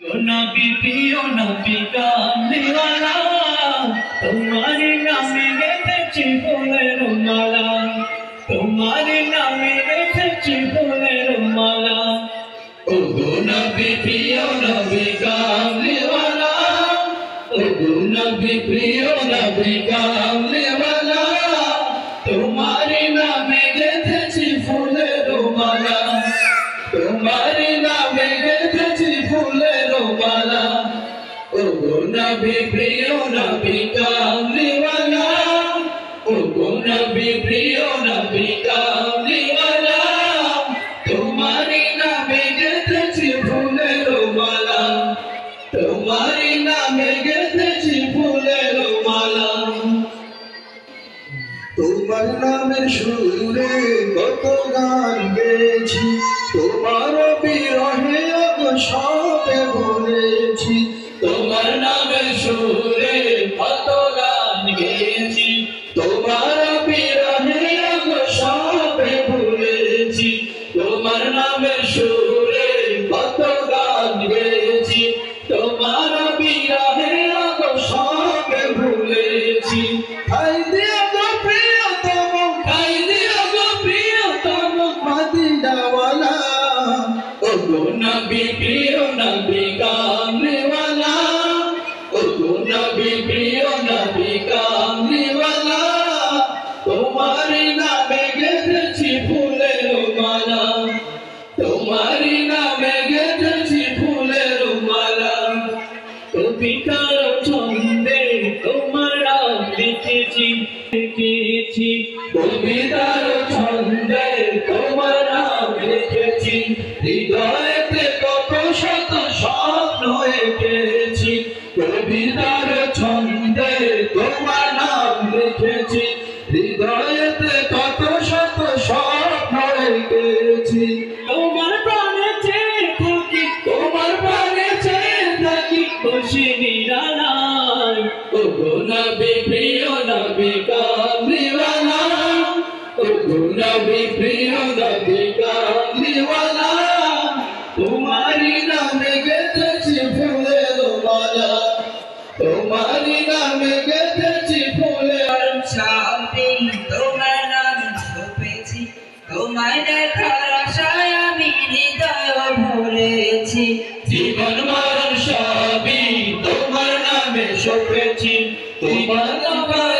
नबी प्रिय नबी कामलीवाला तुम्हारे नामे गेथेছি ফুলের মালা तुम्हारे नामे गेथেছি ফুলের মালা ओ गो नबी प्रिय नबी कामलीवाला ओ गो नबी प्रिय नबी कामलीवाला तुम्हारे नामे गेथेছি ফুলের মালা तुम्हारे नामे गेथेছি ফুলের माला ओ गो नबी प्रिय नबी कामलीवाला ओ गो नबी प्रिय नबी कामलीवाला तुम्हारे नामे गेथेছি ফুলের माला तुम्हारे नामे गेथেছি ফুলের माला তোমার নামের সুরে কত গান গেয়েছি তোমার বিরহে সবে ভুলেছি তোমার নামের সুরে কত গান গেয়েছি তোমার বিরহে সবে ভুলেছি তোমার নামের সুরে কত গান গেয়েছি তোমার বিরহে সবে ভুলেছি খাই দিয়া গো প্রিয়তম খাই দিও গো প্রিয়তম মদিনাওয়ালা ओ गो नबी प्रिय नबी कामलीवाला ओ गो नबी प्रिय नबी कामलीवाला तुम्हारे नामे गेथेছি ফুলের মালা तुम्हारे नामे गेथেছি ফুলের মালা কবিতার ছন্দে তোমার নাম লিখেছি লিখেছি কবিতার ছন্দে তোমার নাম লিখেছি হৃদয়েতে কত শত স্বপ্ন এঁকেছি কবিতার ছন্দে তোমার নাম লিখেছি হৃদয়েতে কত শত স্বপ্ন এঁকেছি তোমার প্রাণে চেয়ে থাকি তোমার প্রাণে চেয়ে থাকি খুশি নিরালায় ও গো নবী প্রিয় নবী কামলীওয়ালা ও গো নবী প্রিয় নবী কামলীওয়ালা तुम्हारी नामे गेथेছি ফুলের মালা तुम्हारी नामे गेथেছি ফুলের শান্তি তোমার নাম জপেছি তোমার দেখার আশায় আমি হৃদয় ভরেছি জীবন মরণ সবই তোমার নামে সপেছি তোমার নামে